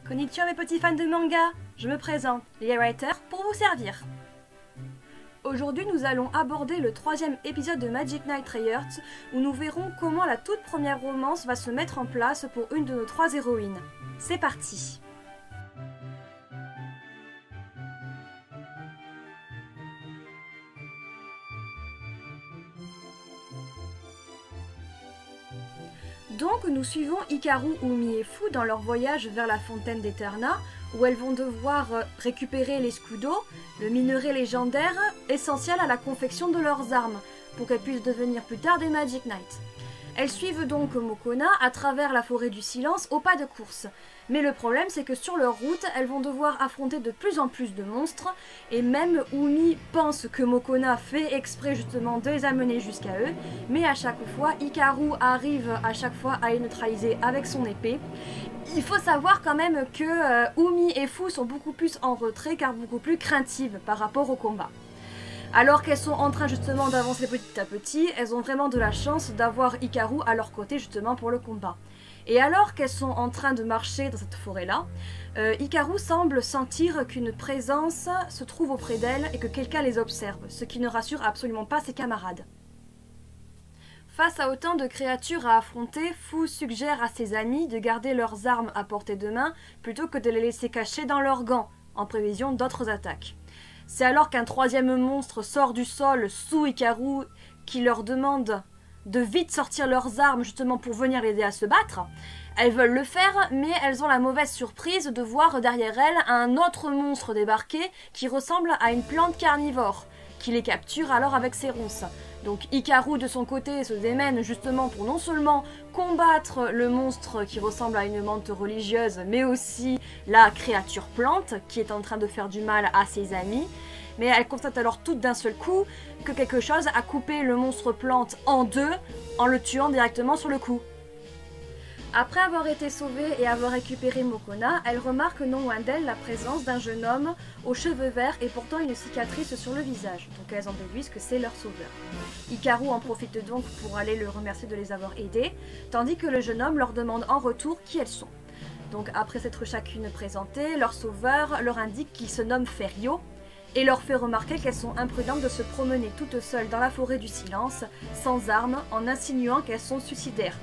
Konnichiwa mes petits fans de manga, je me présente, Lia Writer, pour vous servir. Aujourd'hui nous allons aborder le 3e épisode de Magic Knight Rayearth où nous verrons comment la toute première romance va se mettre en place pour une de nos 3 héroïnes. C'est parti! Donc nous suivons Hikaru, Umi et Fu dans leur voyage vers la fontaine d'Eterna, où elles vont devoir récupérer les Scudo, le minerai légendaire essentiel à la confection de leurs armes, pour qu'elles puissent devenir plus tard des Magic Knights. Elles suivent donc Mokona à travers la forêt du silence au pas de course. Mais le problème c'est que sur leur route, elles vont devoir affronter de plus en plus de monstres, et même Umi pense que Mokona fait exprès justement de les amener jusqu'à eux, mais à chaque fois, Hikaru arrive à chaque fois à les neutraliser avec son épée. Il faut savoir quand même que Umi et Fu sont beaucoup plus en retrait car beaucoup plus craintives par rapport au combat. Alors qu'elles sont en train justement d'avancer petit à petit, elles ont vraiment de la chance d'avoir Hikaru à leur côté justement pour le combat. Et alors qu'elles sont en train de marcher dans cette forêt-là, Hikaru semble sentir qu'une présence se trouve auprès d'elle et que quelqu'un les observe, ce qui ne rassure absolument pas ses camarades. Face à autant de créatures à affronter, Fu suggère à ses amis de garder leurs armes à portée de main plutôt que de les laisser cacher dans leurs gants, en prévision d'autres attaques. C'est alors qu'un 3e monstre sort du sol sous Hikaru qui leur demande de vite sortir leurs armes justement pour venir l'aider à se battre. Elles veulent le faire, mais elles ont la mauvaise surprise de voir derrière elles un autre monstre débarquer qui ressemble à une plante carnivore, qui les capture alors avec ses ronces. Donc Hikaru de son côté se démène justement pour non seulement combattre le monstre qui ressemble à une menthe religieuse, mais aussi la créature plante qui est en train de faire du mal à ses amis. Mais elle constate alors tout d'un seul coup que quelque chose a coupé le monstre plante en deux en le tuant directement sur le coup. Après avoir été sauvée et avoir récupéré Mokona, elle remarque non loin d'elle la présence d'un jeune homme aux cheveux verts et portant une cicatrice sur le visage. Donc elles en déduisent que c'est leur sauveur. Hikaru en profite donc pour aller le remercier de les avoir aidés, tandis que le jeune homme leur demande en retour qui elles sont. Donc après s'être chacune présentée, leur sauveur leur indique qu'il se nomme Ferio, et leur fait remarquer qu'elles sont imprudentes de se promener toutes seules dans la forêt du silence, sans armes, en insinuant qu'elles sont suicidaires.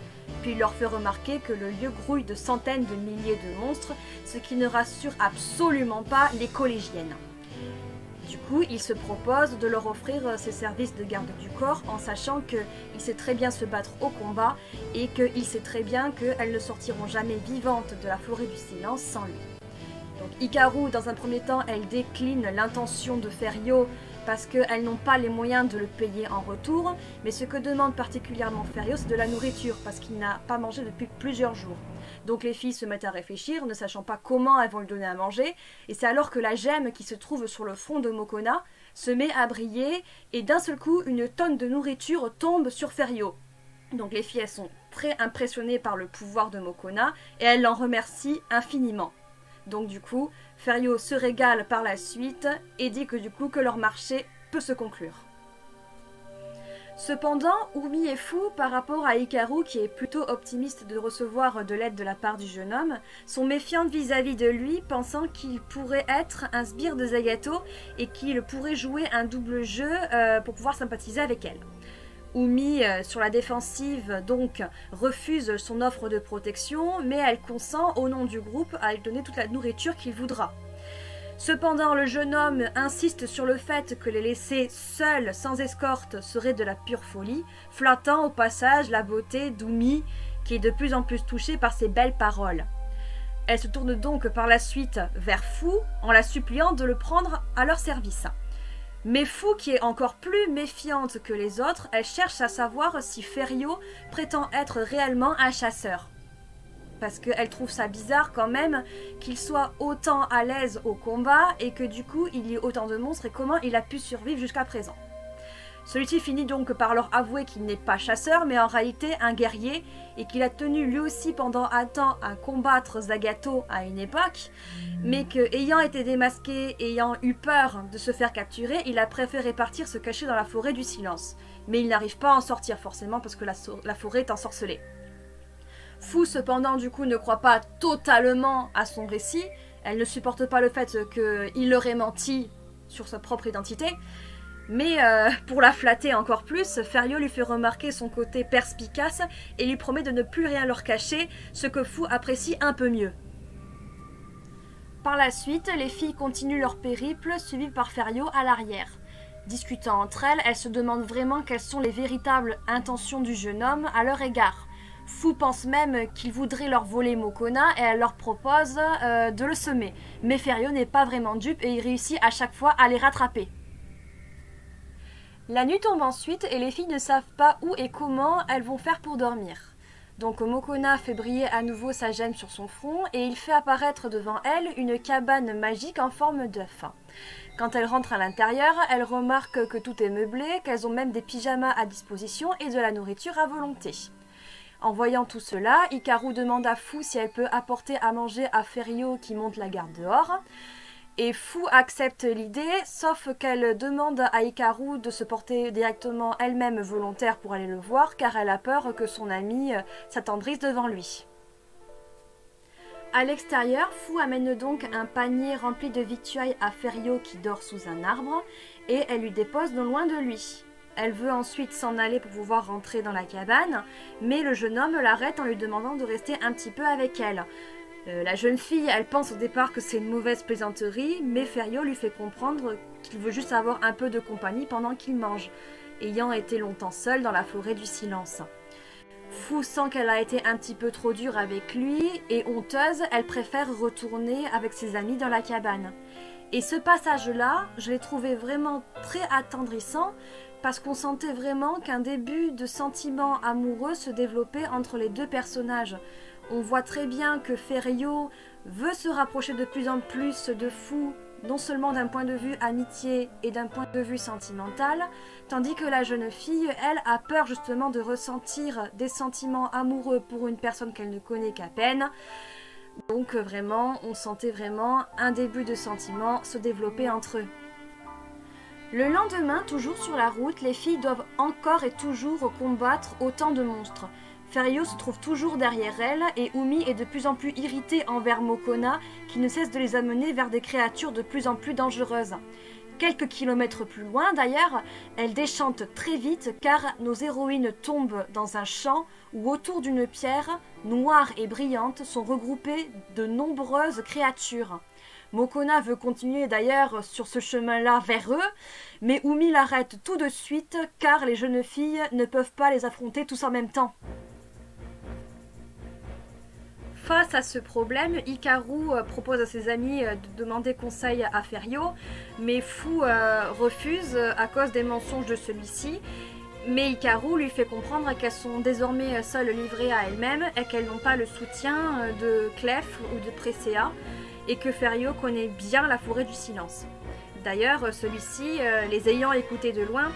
Puis il leur fait remarquer que le lieu grouille de centaines de milliers de monstres, ce qui ne rassure absolument pas les collégiennes. Du coup, il se propose de leur offrir ses services de garde du corps, en sachant qu'il sait très bien se battre au combat, et qu'il sait très bien qu'elles ne sortiront jamais vivantes de la forêt du silence sans lui. Donc Hikaru, dans un premier temps, elle décline l'intention de Ferio parce qu'elles n'ont pas les moyens de le payer en retour, mais ce que demande particulièrement Ferio, c'est de la nourriture, parce qu'il n'a pas mangé depuis plusieurs jours. Donc les filles se mettent à réfléchir, ne sachant pas comment elles vont lui donner à manger, et c'est alors que la gemme qui se trouve sur le front de Mokona se met à briller, et d'un seul coup, une tonne de nourriture tombe sur Ferio. Donc les filles, elles sont très impressionnées par le pouvoir de Mokona, et elles l'en remercient infiniment. Donc du coup, Ferio se régale par la suite et dit que du coup que leur marché peut se conclure. Cependant, Umi et Fu, par rapport à Hikaru qui est plutôt optimiste de recevoir de l'aide de la part du jeune homme, sont méfiantes vis-à-vis de lui, pensant qu'il pourrait être un sbire de Zagato et qu'il pourrait jouer un double jeu pour pouvoir sympathiser avec elle. Umi, sur la défensive, donc, refuse son offre de protection, mais elle consent, au nom du groupe, à lui donner toute la nourriture qu'il voudra. Cependant, le jeune homme insiste sur le fait que les laisser seuls, sans escorte, serait de la pure folie, flattant au passage la beauté d'Umi, qui est de plus en plus touchée par ses belles paroles. Elle se tourne donc par la suite vers Fu, en la suppliant de le prendre à leur service. Mais Fu, qui est encore plus méfiante que les autres, elle cherche à savoir si Ferio prétend être réellement un chasseur. Parce qu'elle trouve ça bizarre quand même qu'il soit autant à l'aise au combat et que du coup il y ait autant de monstres et comment il a pu survivre jusqu'à présent. Celui-ci finit donc par leur avouer qu'il n'est pas chasseur mais en réalité un guerrier et qu'il a tenu lui aussi pendant un temps à combattre Zagato à une époque, mais que ayant été démasqué, ayant eu peur de se faire capturer, il a préféré partir se cacher dans la forêt du silence. Mais il n'arrive pas à en sortir forcément parce que la forêt est ensorcelée. Fu cependant du coup ne croit pas totalement à son récit, elle ne supporte pas le fait qu'il leur ait menti sur sa propre identité, mais pour la flatter encore plus, Ferio lui fait remarquer son côté perspicace et lui promet de ne plus rien leur cacher, ce que Fu apprécie un peu mieux. Par la suite, les filles continuent leur périple, suivies par Ferio à l'arrière. Discutant entre elles, elles se demandent vraiment quelles sont les véritables intentions du jeune homme à leur égard. Fu pense même qu'il voudrait leur voler Mokona et elle leur propose de le semer. Mais Ferio n'est pas vraiment dupe et il réussit à chaque fois à les rattraper. La nuit tombe ensuite et les filles ne savent pas où et comment elles vont faire pour dormir. Donc Mokona fait briller à nouveau sa gemme sur son front et il fait apparaître devant elle une cabane magique en forme d'œuf. Quand elles rentrent à l'intérieur, elles remarquent que tout est meublé, qu'elles ont même des pyjamas à disposition et de la nourriture à volonté. En voyant tout cela, Hikaru demande à Fu si elle peut apporter à manger à Ferio qui monte la garde dehors. Et Fu accepte l'idée, sauf qu'elle demande à Hikaru de se porter directement elle-même volontaire pour aller le voir, car elle a peur que son amie s'attendrisse devant lui. À l'extérieur, Fu amène donc un panier rempli de victuailles à Ferio qui dort sous un arbre, et elle lui dépose non loin de lui. Elle veut ensuite s'en aller pour pouvoir rentrer dans la cabane, mais le jeune homme l'arrête en lui demandant de rester un petit peu avec elle. La jeune fille, elle pense au départ que c'est une mauvaise plaisanterie, mais Ferio lui fait comprendre qu'il veut juste avoir un peu de compagnie pendant qu'il mange, ayant été longtemps seul dans la forêt du silence. Fu sent qu'elle a été un petit peu trop dure avec lui, et honteuse, elle préfère retourner avec ses amis dans la cabane. Et ce passage-là, je l'ai trouvé vraiment très attendrissant, parce qu'on sentait vraiment qu'un début de sentiment amoureux se développait entre les deux personnages. On voit très bien que Ferio veut se rapprocher de plus en plus de Fu, non seulement d'un point de vue amitié et d'un point de vue sentimental, tandis que la jeune fille, elle, a peur justement de ressentir des sentiments amoureux pour une personne qu'elle ne connaît qu'à peine. Donc vraiment, on sentait vraiment un début de sentiment se développer entre eux. Le lendemain, toujours sur la route, les filles doivent encore et toujours combattre autant de monstres. Ferio se trouve toujours derrière elle et Umi est de plus en plus irritée envers Mokona qui ne cesse de les amener vers des créatures de plus en plus dangereuses. Quelques kilomètres plus loin d'ailleurs, elle déchante très vite car nos héroïnes tombent dans un champ où autour d'une pierre, noire et brillante, sont regroupées de nombreuses créatures. Mokona veut continuer d'ailleurs sur ce chemin-là vers eux, mais Umi l'arrête tout de suite car les jeunes filles ne peuvent pas les affronter tous en même temps. Face à ce problème, Hikaru propose à ses amis de demander conseil à Ferio, mais Fu refuse à cause des mensonges de celui-ci. Mais Hikaru lui fait comprendre qu'elles sont désormais seules livrées à elles-mêmes et qu'elles n'ont pas le soutien de Clef ou de Presea, et que Ferio connaît bien la forêt du silence. D'ailleurs, celui-ci, les ayant écoutés de loin,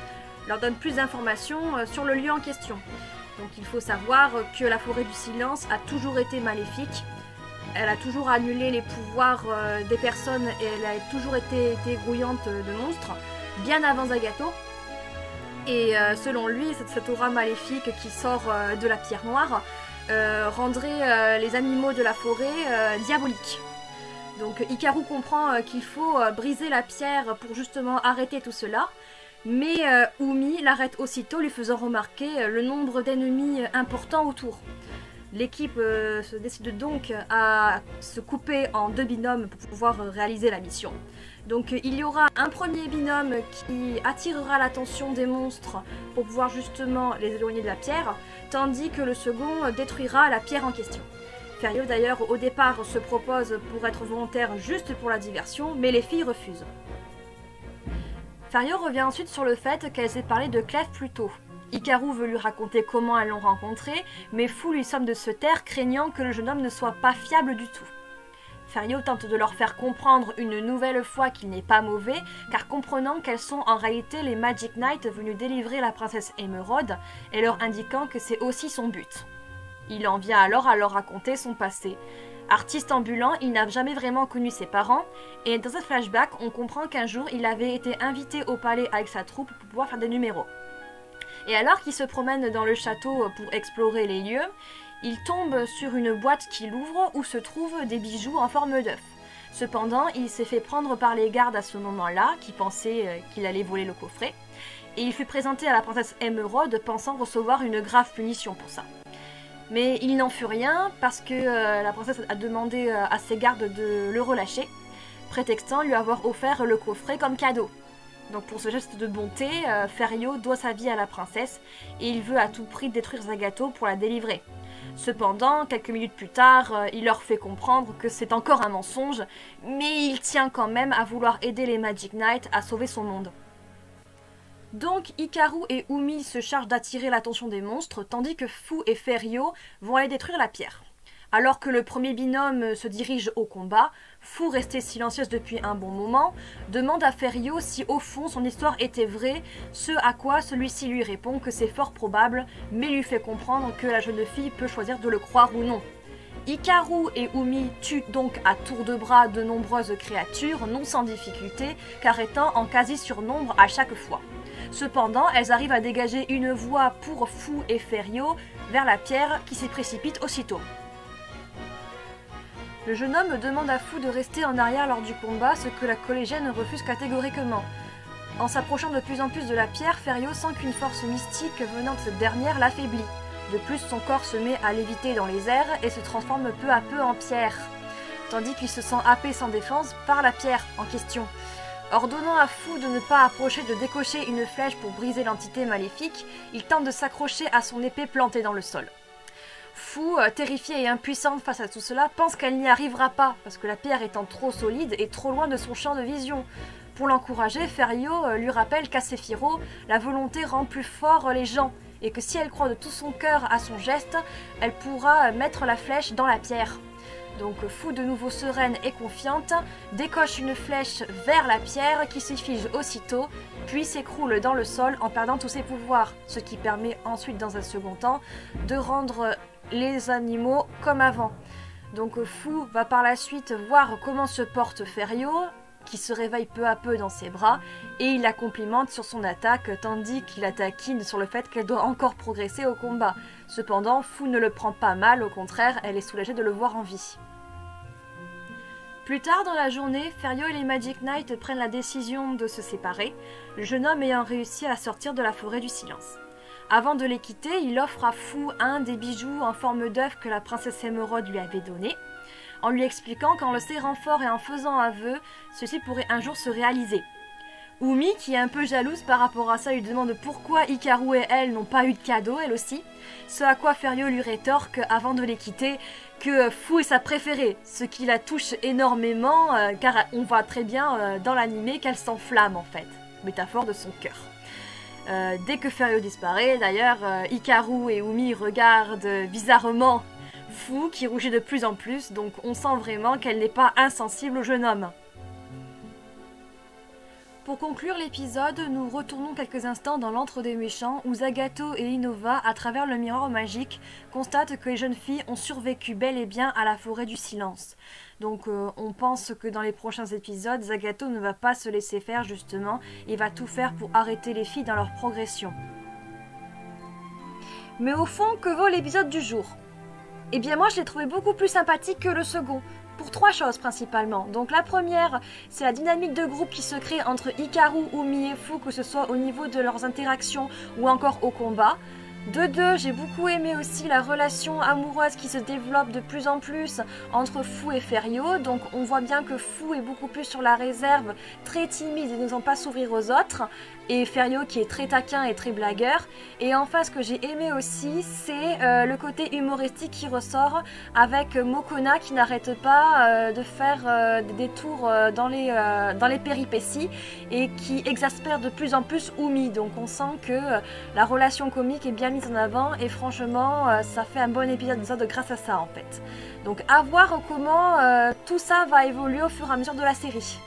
leur donne plus d'informations sur le lieu en question. Donc il faut savoir que la forêt du silence a toujours été maléfique. Elle a toujours annulé les pouvoirs des personnes et elle a toujours été grouillante de monstres, bien avant Zagato. Et selon lui, cette aura maléfique qui sort de la pierre noire rendrait les animaux de la forêt diaboliques. Donc Hikaru comprend qu'il faut briser la pierre pour justement arrêter tout cela. Mais Umi l'arrête aussitôt, lui faisant remarquer le nombre d'ennemis importants autour. L'équipe se décide donc à se couper en deux binômes pour pouvoir réaliser la mission. Donc il y aura un premier binôme qui attirera l'attention des monstres pour pouvoir justement les éloigner de la pierre, tandis que le second détruira la pierre en question. Ferio d'ailleurs au départ se propose pour être volontaire juste pour la diversion, mais les filles refusent. Ferio revient ensuite sur le fait qu'elles aient parlé de Clef plus tôt. Hikaru veut lui raconter comment elles l'ont rencontré, mais Fu lui somme de se taire, craignant que le jeune homme ne soit pas fiable du tout. Ferio tente de leur faire comprendre une nouvelle fois qu'il n'est pas mauvais, car comprenant qu'elles sont en réalité les Magic Knights venus délivrer la princesse Émeraude, et leur indiquant que c'est aussi son but. Il en vient alors à leur raconter son passé. Artiste ambulant, il n'a jamais vraiment connu ses parents, et dans ce flashback, on comprend qu'un jour, il avait été invité au palais avec sa troupe pour pouvoir faire des numéros. Et alors qu'il se promène dans le château pour explorer les lieux, Il tombe sur une boîte qu'il ouvre où se trouvent des bijoux en forme d'œuf. Cependant, il s'est fait prendre par les gardes à ce moment-là, qui pensaient qu'il allait voler le coffret, et il fut présenté à la princesse Émeraude pensant recevoir une grave punition pour ça. Mais il n'en fut rien parce que la princesse a demandé à ses gardes de le relâcher, prétextant lui avoir offert le coffret comme cadeau. Donc pour ce geste de bonté, Ferio doit sa vie à la princesse et il veut à tout prix détruire Zagato pour la délivrer. Cependant, quelques minutes plus tard, il leur fait comprendre que c'est encore un mensonge, mais il tient quand même à vouloir aider les Magic Knights à sauver son monde. Donc Hikaru et Umi se chargent d'attirer l'attention des monstres, tandis que Fu et Ferio vont aller détruire la pierre. Alors que le premier binôme se dirige au combat, Fu, restée silencieuse depuis un bon moment, demande à Ferio si au fond son histoire était vraie, ce à quoi celui-ci lui répond que c'est fort probable, mais lui fait comprendre que la jeune fille peut choisir de le croire ou non. Hikaru et Umi tuent donc à tour de bras de nombreuses créatures, non sans difficulté, car étant en quasi-surnombre à chaque fois. Cependant, elles arrivent à dégager une voie pour Fu et Ferio vers la pierre qui s'y précipite aussitôt. Le jeune homme demande à Fu de rester en arrière lors du combat, ce que la collégienne refuse catégoriquement. En s'approchant de plus en plus de la pierre, Ferio sent qu'une force mystique venant de cette dernière l'affaiblit. De plus, son corps se met à léviter dans les airs et se transforme peu à peu en pierre, tandis qu'il se sent happé sans défense par la pierre en question. Ordonnant à Fu de ne pas approcher de décocher une flèche pour briser l'entité maléfique, il tente de s'accrocher à son épée plantée dans le sol. Fu, terrifiée et impuissante face à tout cela, pense qu'elle n'y arrivera pas, parce que la pierre étant trop solide et trop loin de son champ de vision. Pour l'encourager, Ferio lui rappelle qu'à Sephiroth, la volonté rend plus fort les gens, et que si elle croit de tout son cœur à son geste, elle pourra mettre la flèche dans la pierre. Donc Fu, de nouveau sereine et confiante, décoche une flèche vers la pierre qui s'y fige aussitôt, puis s'écroule dans le sol en perdant tous ses pouvoirs, ce qui permet ensuite dans un second temps de rendre les animaux comme avant. Donc Fu va par la suite voir comment se porte Ferio, qui se réveille peu à peu dans ses bras, et il la complimente sur son attaque, tandis qu'il la taquine sur le fait qu'elle doit encore progresser au combat. Cependant, Fu ne le prend pas mal, au contraire, elle est soulagée de le voir en vie. Plus tard dans la journée, Ferio et les Magic Knights prennent la décision de se séparer, le jeune homme ayant réussi à sortir de la forêt du silence. Avant de les quitter, il offre à Fu un des bijoux en forme d'œuf que la princesse Émeraude lui avait donné, en lui expliquant qu'en le serrant fort et en faisant aveu, ceci pourrait un jour se réaliser. Umi, qui est un peu jalouse par rapport à ça, lui demande pourquoi Hikaru et elle n'ont pas eu de cadeau, elle aussi, ce à quoi Ferio lui rétorque, avant de les quitter, que Fu est sa préférée, ce qui la touche énormément, car on voit très bien dans l'anime qu'elle s'enflamme en fait, métaphore de son cœur. Dès que Ferio disparaît, d'ailleurs, Hikaru et Umi regardent bizarrement Fu qui rougit de plus en plus, donc on sent vraiment qu'elle n'est pas insensible au jeune homme. Pour conclure l'épisode, nous retournons quelques instants dans l'antre des méchants où Zagato et Innova, à travers le miroir magique, constatent que les jeunes filles ont survécu bel et bien à la forêt du silence. Donc on pense que dans les prochains épisodes, Zagato ne va pas se laisser faire justement et va tout faire pour arrêter les filles dans leur progression. Mais au fond, que vaut l'épisode du jour ? Eh bien moi je l'ai trouvé beaucoup plus sympathique que le second. Pour trois choses principalement. Donc la première, c'est la dynamique de groupe qui se crée entre Hikaru, Umi et Fu, que ce soit au niveau de leurs interactions ou encore au combat. De deux, j'ai beaucoup aimé aussi la relation amoureuse qui se développe de plus en plus entre Fu et Ferio. Donc on voit bien que Fu est beaucoup plus sur la réserve, très timide et n'osant pas s'ouvrir aux autres. Et Ferio qui est très taquin et très blagueur. Et enfin, ce que j'ai aimé aussi, c'est le côté humoristique qui ressort avec Mokona qui n'arrête pas de faire des détours dans les péripéties et qui exaspère de plus en plus Umi. Donc on sent que la relation comique est bien mise en avant et franchement, ça fait un bon épisode grâce à ça en fait. Donc à voir comment tout ça va évoluer au fur et à mesure de la série.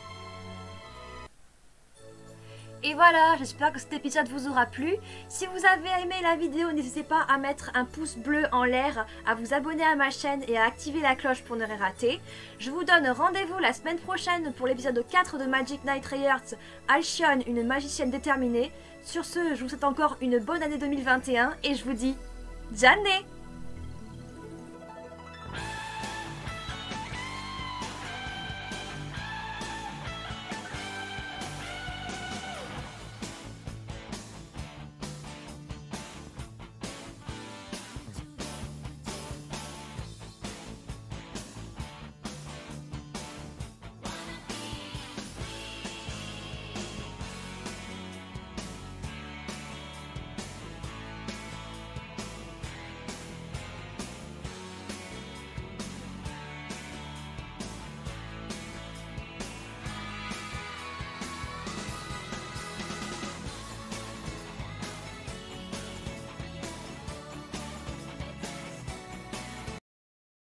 Et voilà, j'espère que cet épisode vous aura plu. Si vous avez aimé la vidéo, n'hésitez pas à mettre un pouce bleu en l'air, à vous abonner à ma chaîne et à activer la cloche pour ne rien rater. Je vous donne rendez-vous la semaine prochaine pour l'épisode 4 de Magic Knight Rayearth, Alcyon, une magicienne déterminée. Sur ce, je vous souhaite encore une bonne année 2021 et je vous dis Janné!